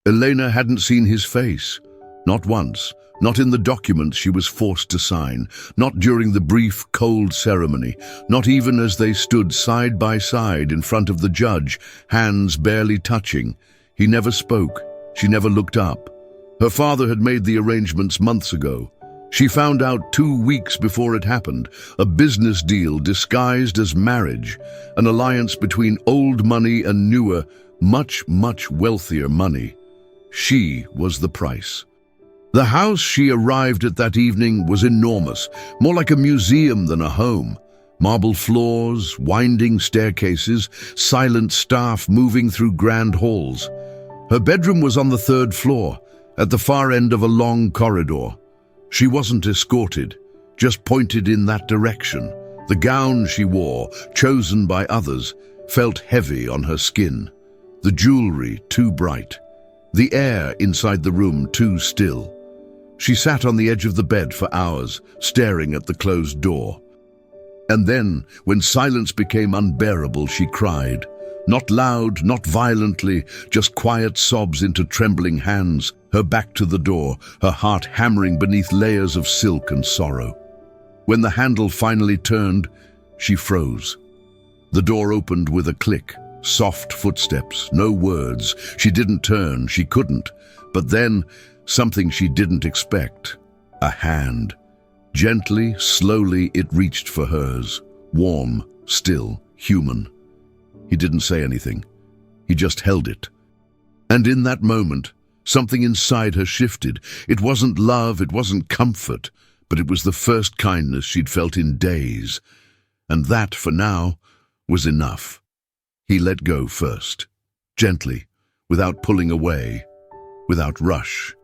Elena hadn't seen his face. Not once. Not in the documents she was forced to sign. Not during the brief, cold ceremony. Not even as they stood side by side in front of the judge, hands barely touching. He never spoke. She never looked up. Her father had made the arrangements months ago. She found out 2 weeks before it happened. A business deal disguised as marriage. An alliance between old money and newer, much, much wealthier money. She was the price. The house she arrived at that evening was enormous, more like a museum than a home. Marble floors, winding staircases, silent staff moving through grand halls. Her bedroom was on the 3rd floor, at the far end of a long corridor. She wasn't escorted, just pointed in that direction. The gown she wore, chosen by others, felt heavy on her skin. The jewelry too bright. The air inside the room too still. She sat on the edge of the bed for hours, staring at the closed door. And then, when silence became unbearable, she cried. Not loud, not violently, just quiet sobs into trembling hands, her back to the door, her heart hammering beneath layers of silk and sorrow. When the handle finally turned, she froze. The door opened with a click, soft footsteps, no words. She didn't turn, she couldn't. But then, something she didn't expect. A hand. Gently, slowly, it reached for hers. Warm, still, human. He didn't say anything. He just held it. And in that moment, something inside her shifted. It wasn't love, it wasn't comfort, but it was the first kindness she'd felt in days. And that, for now, was enough. He let go first, gently, without pulling away, without rush.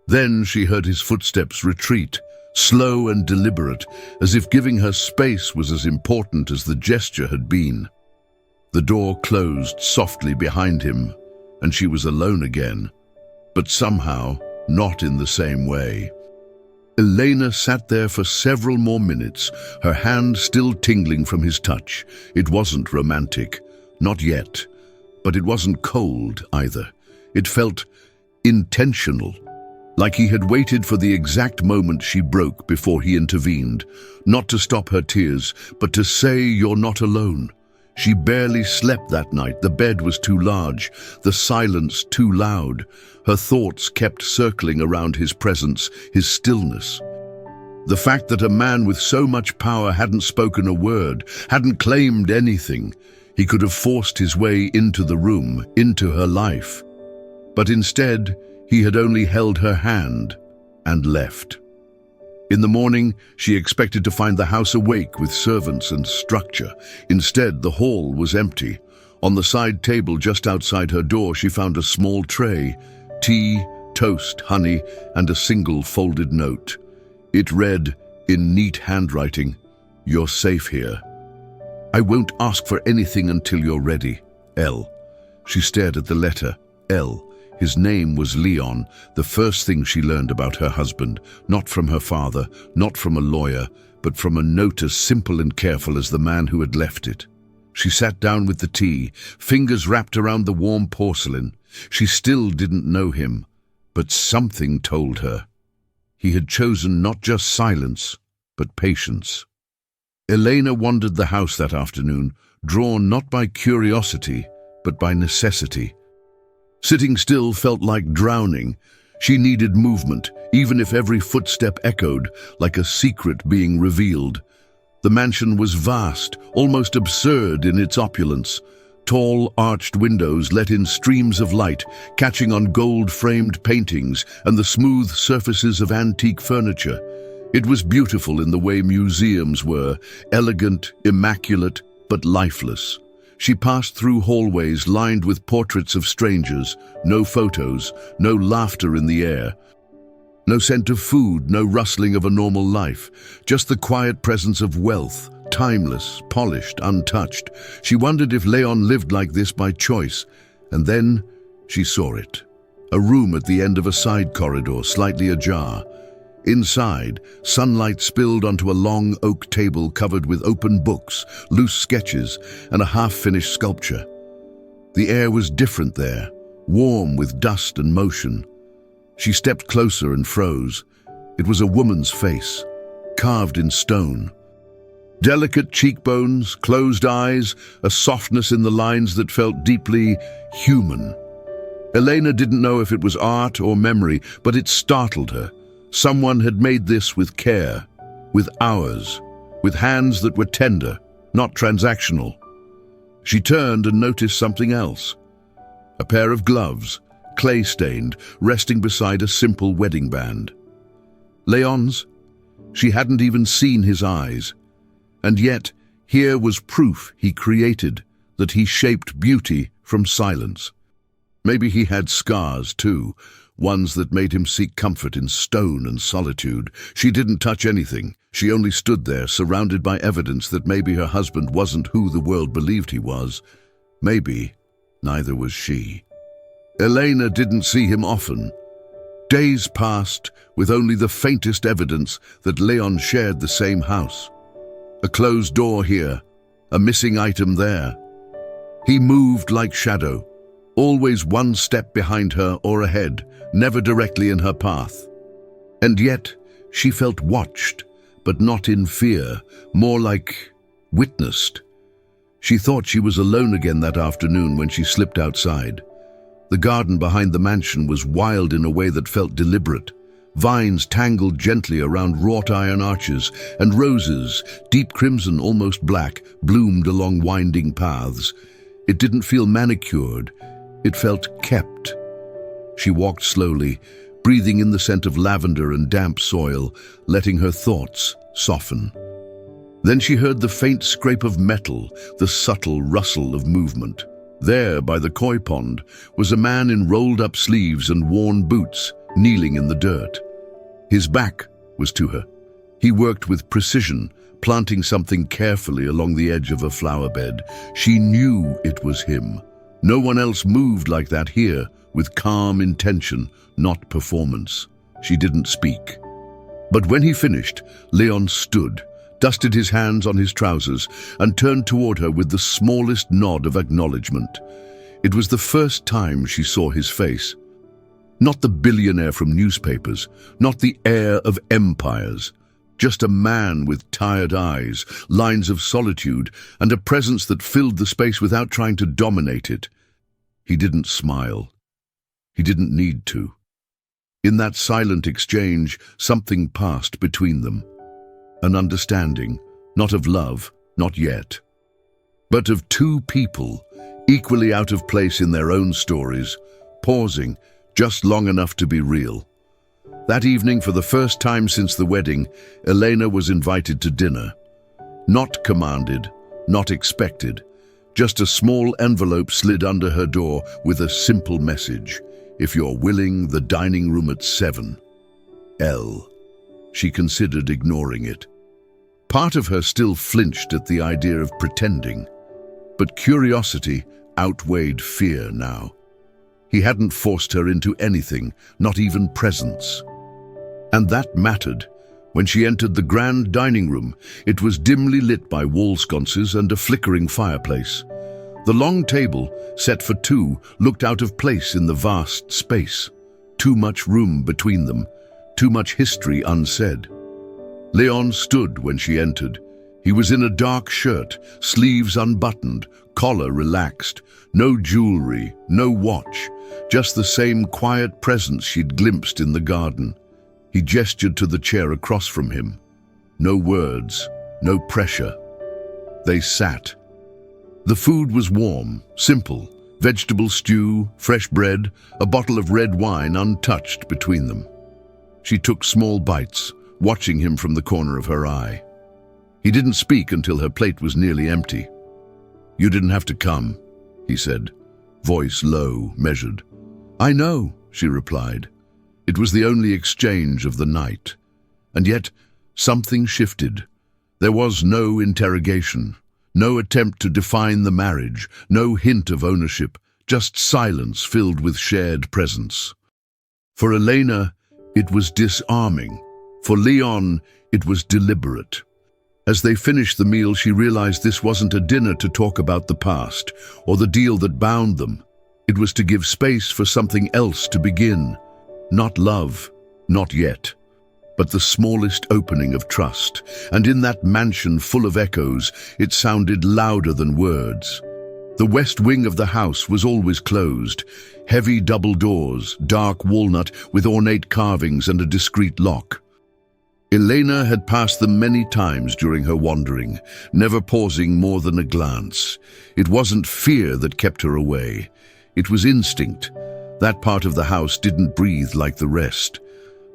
Then she heard his footsteps retreat, slow and deliberate, as if giving her space was as important as the gesture had been. The door closed softly behind him, and she was alone again, but somehow not in the same way. Elena sat there for several more minutes, her hand still tingling from his touch. It wasn't romantic, not yet, but it wasn't cold either. It felt intentional, like he had waited for the exact moment she broke before he intervened, not to stop her tears, but to say, "You're not alone." She barely slept that night. The bed was too large, the silence too loud. Her thoughts kept circling around his presence, his stillness. The fact that a man with so much power hadn't spoken a word, hadn't claimed anything. He could have forced his way into the room, into her life. But instead, he had only held her hand and left. In the morning, she expected to find the house awake with servants and structure. Instead, the hall was empty. On the side table just outside her door, she found a small tray, tea, toast, honey, and a single folded note. It read, in neat handwriting, "You're safe here. I won't ask for anything until you're ready. L." She stared at the letter, L. His name was Leon, the first thing she learned about her husband, not from her father, not from a lawyer, but from a note as simple and careful as the man who had left it. She sat down with the tea, fingers wrapped around the warm porcelain. She still didn't know him, but something told her. He had chosen not just silence, but patience. Elena wandered the house that afternoon, drawn not by curiosity, but by necessity. Sitting still felt like drowning. She needed movement, even if every footstep echoed, like a secret being revealed. The mansion was vast, almost absurd in its opulence. Tall, arched windows let in streams of light, catching on gold-framed paintings and the smooth surfaces of antique furniture. It was beautiful in the way museums were, elegant, immaculate, but lifeless. She passed through hallways lined with portraits of strangers, no photos, no laughter in the air, no scent of food, no rustling of a normal life, just the quiet presence of wealth, timeless, polished, untouched. She wondered if Leon lived like this by choice, and then she saw it. A room at the end of a side corridor, slightly ajar. Inside, sunlight spilled onto a long oak table covered with open books, loose sketches, and a half-finished sculpture. The air was different there, warm with dust and motion. She stepped closer and froze. It was a woman's face, carved in stone. Delicate cheekbones, closed eyes, a softness in the lines that felt deeply human. Elena didn't know if it was art or memory, but it startled her. Someone had made this with care, with hours, with hands that were tender, not transactional. She turned and noticed something else. A pair of gloves, clay-stained, resting beside a simple wedding band. Leon's? She hadn't even seen his eyes. And yet, here was proof he created, that he shaped beauty from silence. Maybe he had scars, too, ones that made him seek comfort in stone and solitude. She didn't touch anything. She only stood there, surrounded by evidence that maybe her husband wasn't who the world believed he was. Maybe neither was she. Elena didn't see him often. Days passed with only the faintest evidence that Leon shared the same house. A closed door here, a missing item there. He moved like shadow, always one step behind her or ahead, never directly in her path. And yet, she felt watched, but not in fear, more like witnessed. She thought she was alone again that afternoon when she slipped outside. The garden behind the mansion was wild in a way that felt deliberate. Vines tangled gently around wrought iron arches, and roses, deep crimson, almost black, bloomed along winding paths. It didn't feel manicured. It felt kept. She walked slowly, breathing in the scent of lavender and damp soil, letting her thoughts soften. Then she heard the faint scrape of metal, the subtle rustle of movement. There, by the koi pond, was a man in rolled-up sleeves and worn boots, kneeling in the dirt. His back was to her. He worked with precision, planting something carefully along the edge of a flower bed. She knew it was him. No one else moved like that here, with calm intention, not performance. She didn't speak. But when he finished, Leon stood, dusted his hands on his trousers, and turned toward her with the smallest nod of acknowledgement. It was the first time she saw his face. Not the billionaire from newspapers, not the heir of empires, just a man with tired eyes, lines of solitude, and a presence that filled the space without trying to dominate it. He didn't smile. He didn't need to. In that silent exchange, something passed between them. An understanding, not of love, not yet, but of two people, equally out of place in their own stories, pausing just long enough to be real. That evening, for the first time since the wedding, Elena was invited to dinner. Not commanded, not expected. Just a small envelope slid under her door with a simple message. If you're willing, the dining room at 7. L. She considered ignoring it. Part of her still flinched at the idea of pretending, but curiosity outweighed fear now. He hadn't forced her into anything, not even presence. And that mattered. When she entered the grand dining room, it was dimly lit by wall sconces and a flickering fireplace. The long table, set for two, looked out of place in the vast space. Too much room between them, too much history unsaid. Leon stood when she entered. He was in a dark shirt, sleeves unbuttoned, collar relaxed. No jewelry, no watch, just the same quiet presence she'd glimpsed in the garden. He gestured to the chair across from him. No words, no pressure. They sat. The food was warm, simple, vegetable stew, fresh bread, a bottle of red wine untouched between them. She took small bites, watching him from the corner of her eye. He didn't speak until her plate was nearly empty. "You didn't have to come," he said, voice low, measured. "I know," she replied. It was the only exchange of the night. And yet, something shifted. There was no interrogation, no attempt to define the marriage, no hint of ownership, just silence filled with shared presence. For Elena, it was disarming. For Leon, it was deliberate. As they finished the meal, she realized this wasn't a dinner to talk about the past or the deal that bound them. It was to give space for something else to begin. Not love, not yet, but the smallest opening of trust. And in that mansion full of echoes, it sounded louder than words. The west wing of the house was always closed. Heavy double doors, dark walnut with ornate carvings and a discreet lock. Elena had passed them many times during her wandering, never pausing more than a glance. It wasn't fear that kept her away. It was instinct. That part of the house didn't breathe like the rest.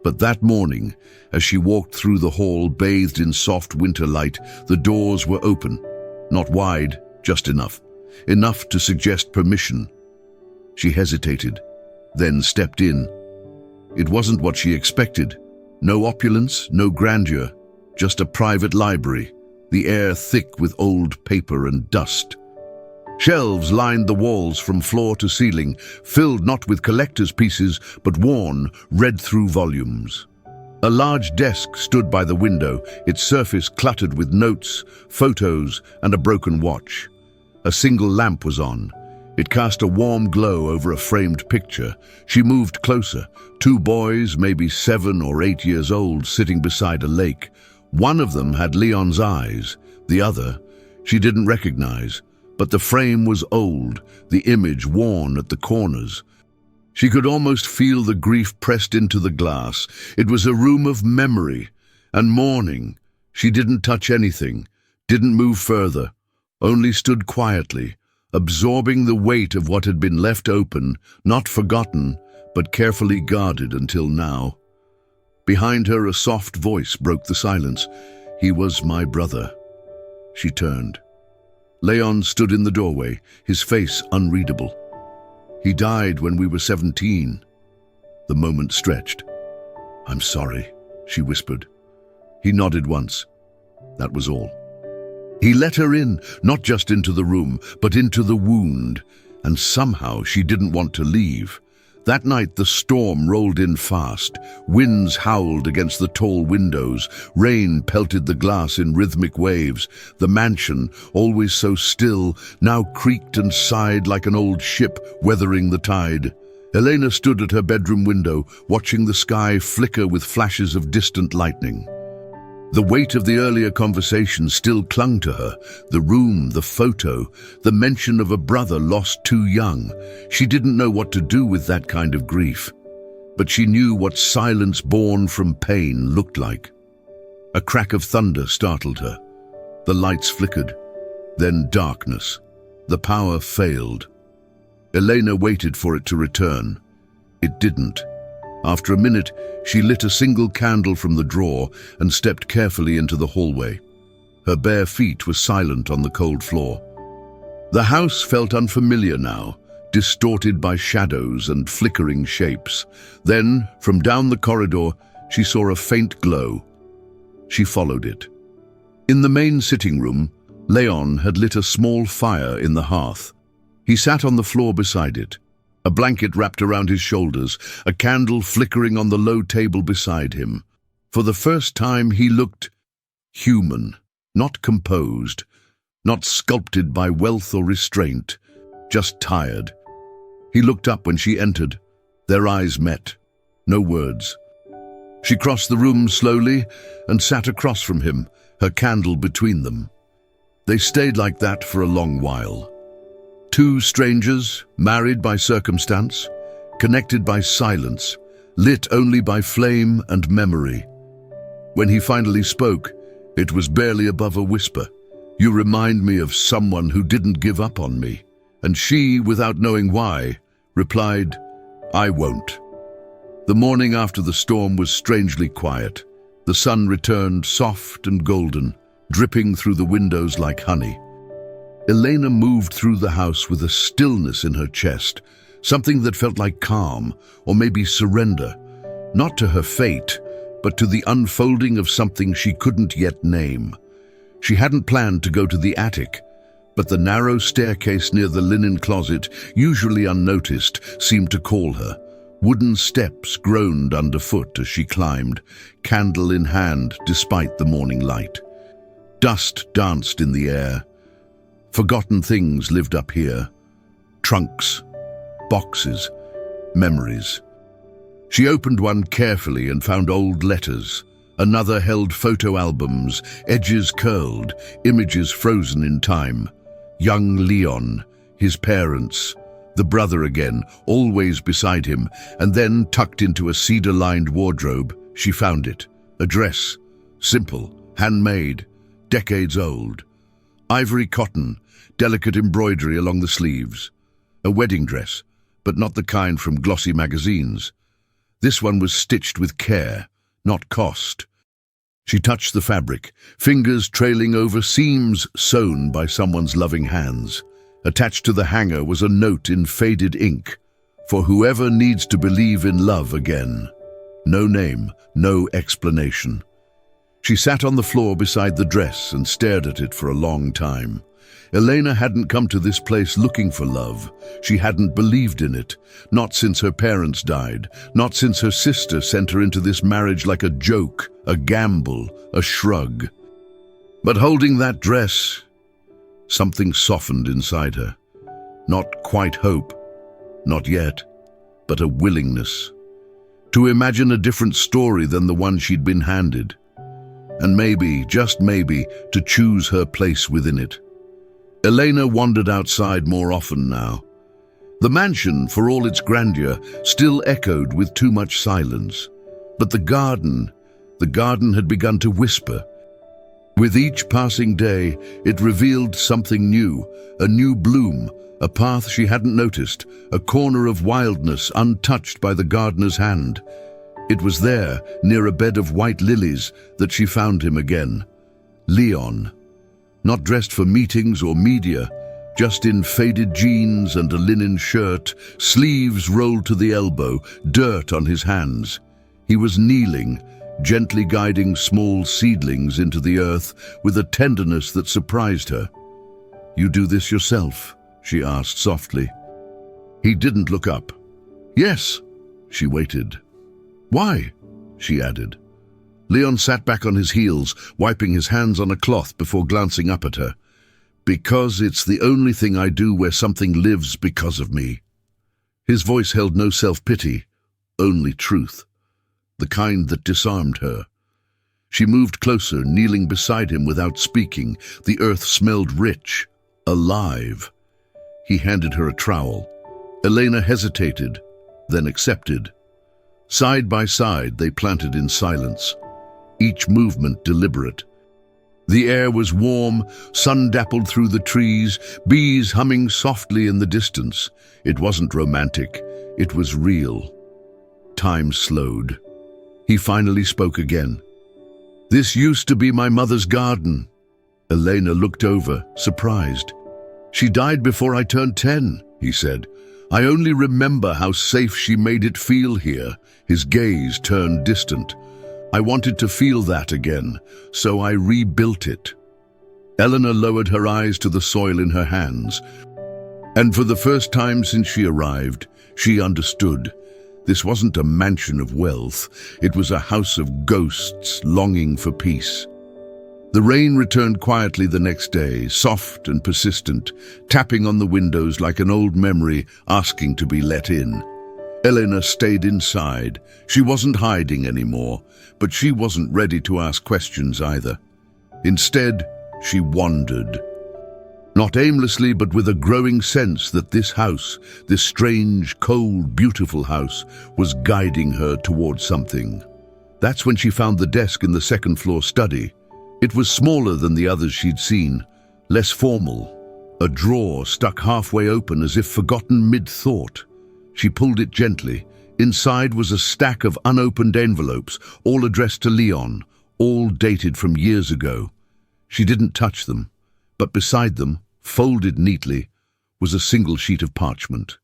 But that morning, as she walked through the hall bathed in soft winter light, the doors were open. Not wide, just enough. Enough to suggest permission. She hesitated, then stepped in. It wasn't what she expected. No opulence, no grandeur, just a private library, the air thick with old paper and dust. Shelves lined the walls from floor to ceiling, filled not with collector's pieces, but worn, read-through volumes. A large desk stood by the window, its surface cluttered with notes, photos, and a broken watch. A single lamp was on. It cast a warm glow over a framed picture. She moved closer. 2 boys, maybe 7 or 8 years old, sitting beside a lake. One of them had Leon's eyes. The other, she didn't recognize. But the frame was old, the image worn at the corners. She could almost feel the grief pressed into the glass. It was a room of memory and mourning. She didn't touch anything, didn't move further, only stood quietly, absorbing the weight of what had been left open, not forgotten, but carefully guarded until now. Behind her, a soft voice broke the silence. "He was my brother." She turned. Leon stood in the doorway, his face unreadable. "He died when we were 17. The moment stretched. "I'm sorry," she whispered. He nodded once. That was all. He let her in, not just into the room, but into the wound, and somehow she didn't want to leave. That night the storm rolled in fast. Winds howled against the tall windows. Rain pelted the glass in rhythmic waves. The mansion, always so still, now creaked and sighed like an old ship weathering the tide. Elena stood at her bedroom window, watching the sky flicker with flashes of distant lightning. The weight of the earlier conversation still clung to her. The room, the photo, the mention of a brother lost too young. She didn't know what to do with that kind of grief. But she knew what silence born from pain looked like. A crack of thunder startled her. The lights flickered. Then darkness. The power failed. Elena waited for it to return. It didn't. After a minute, she lit a single candle from the drawer and stepped carefully into the hallway. Her bare feet were silent on the cold floor. The house felt unfamiliar now, distorted by shadows and flickering shapes. Then, from down the corridor, she saw a faint glow. She followed it. In the main sitting room, Leon had lit a small fire in the hearth. He sat on the floor beside it, a blanket wrapped around his shoulders, a candle flickering on the low table beside him. For the first time he looked human, not composed, not sculpted by wealth or restraint, just tired. He looked up when she entered. Their eyes met. No words. She crossed the room slowly and sat across from him, her candle between them. They stayed like that for a long while. 2 strangers, married by circumstance, connected by silence, lit only by flame and memory. When he finally spoke, it was barely above a whisper. "You remind me of someone who didn't give up on me." And she, without knowing why, replied, "I won't." The morning after the storm was strangely quiet. The sun returned soft and golden, dripping through the windows like honey. Elena moved through the house with a stillness in her chest, something that felt like calm, or maybe surrender, not to her fate, but to the unfolding of something she couldn't yet name. She hadn't planned to go to the attic, but the narrow staircase near the linen closet, usually unnoticed, seemed to call her. Wooden steps groaned underfoot as she climbed, candle in hand despite the morning light. Dust danced in the air. Forgotten things lived up here. Trunks, boxes, memories. She opened one carefully and found old letters. Another held photo albums, edges curled, images frozen in time. Young Leon, his parents, the brother again, always beside him, and then tucked into a cedar-lined wardrobe, she found it. A dress, simple, handmade, decades old. Ivory cotton, delicate embroidery along the sleeves. A wedding dress, but not the kind from glossy magazines. This one was stitched with care, not cost. She touched the fabric, fingers trailing over seams sewn by someone's loving hands. Attached to the hanger was a note in faded ink, for whoever needs to believe in love again. No name, no explanation. She sat on the floor beside the dress and stared at it for a long time. Elena hadn't come to this place looking for love. She hadn't believed in it, not since her parents died, not since her sister sent her into this marriage like a joke, a gamble, a shrug. But holding that dress, something softened inside her. Not quite hope, not yet, but a willingness. To imagine a different story than the one she'd been handed. And maybe, just maybe, to choose her place within it. Elena wandered outside more often now. The mansion, for all its grandeur, still echoed with too much silence. But the garden had begun to whisper. With each passing day, it revealed something new, a new bloom, a path she hadn't noticed, a corner of wildness untouched by the gardener's hand. It was there, near a bed of white lilies, that she found him again. Leon. Not dressed for meetings or media, just in faded jeans and a linen shirt, sleeves rolled to the elbow, dirt on his hands. He was kneeling, gently guiding small seedlings into the earth with a tenderness that surprised her. "You do this yourself?" she asked softly. He didn't look up. "Yes." She waited. "Why?" she added. Leon sat back on his heels, wiping his hands on a cloth before glancing up at her. "Because it's the only thing I do where something lives because of me." His voice held no self-pity, only truth, the kind that disarmed her. She moved closer, kneeling beside him without speaking. The earth smelled rich, alive. He handed her a trowel. Elena hesitated, then accepted. Side by side, they planted in silence, each movement deliberate. The air was warm, sun dappled through the trees, bees humming softly in the distance. It wasn't romantic, it was real. Time slowed. He finally spoke again. "This used to be my mother's garden." Elena looked over, surprised. "She died before I turned 10, he said. "I only remember how safe she made it feel here." His gaze turned distant. "I wanted to feel that again, so I rebuilt it." Eleanor lowered her eyes to the soil in her hands. And for the first time since she arrived, she understood. This wasn't a mansion of wealth. It was a house of ghosts longing for peace. The rain returned quietly the next day, soft and persistent, tapping on the windows like an old memory asking to be let in. Elena stayed inside. She wasn't hiding anymore, but she wasn't ready to ask questions either. Instead, she wandered. Not aimlessly, but with a growing sense that this house, this strange, cold, beautiful house, was guiding her towards something. That's when she found the desk in the second-floor study. It was smaller than the others she'd seen, less formal. A drawer stuck halfway open as if forgotten mid-thought. She pulled it gently. Inside was a stack of unopened envelopes, all addressed to Leon, all dated from years ago. She didn't touch them, but beside them, folded neatly, was a single sheet of parchment.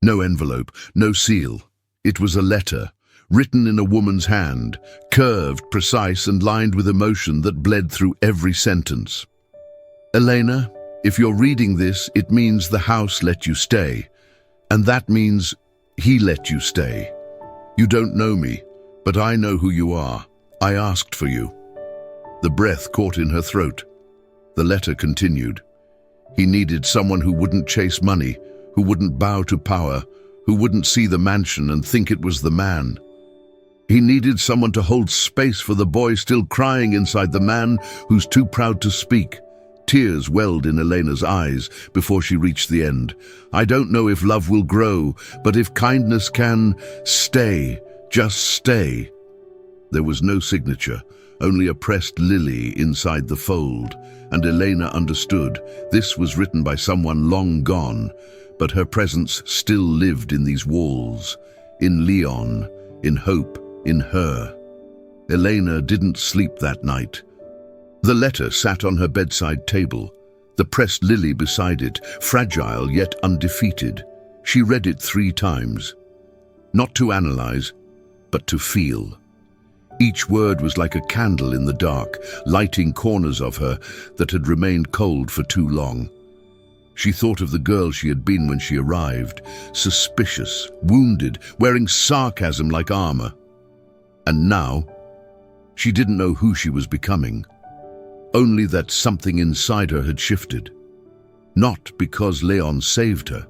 No envelope, no seal. It was a letter, written in a woman's hand, curved, precise, and lined with emotion that bled through every sentence. "Elena, if you're reading this, it means the house let you stay. And that means he let you stay. You don't know me, but I know who you are. I asked for you." The breath caught in her throat. The letter continued. He needed someone who wouldn't chase money, who wouldn't bow to power, who wouldn't see the mansion and think it was the man. He needed someone to hold space for the boy still crying inside the man who's too proud to speak. Tears welled in Elena's eyes before she reached the end. I don't know if love will grow, but if kindness can, stay, just stay. There was no signature, only a pressed lily inside the fold, and Elena understood this was written by someone long gone, but her presence still lived in these walls, in Leon, in hope, in her. Elena didn't sleep that night. The letter sat on her bedside table, the pressed lily beside it, fragile yet undefeated. She read it 3 times, not to analyze, but to feel. Each word was like a candle in the dark, lighting corners of her that had remained cold for too long. She thought of the girl she had been when she arrived, suspicious, wounded, wearing sarcasm like armor. And now, she didn't know who she was becoming, only that something inside her had shifted. Not because Leon saved her,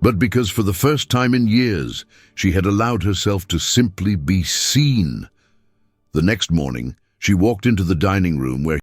but because for the first time in years, she had allowed herself to simply be seen. The next morning, she walked into the dining room where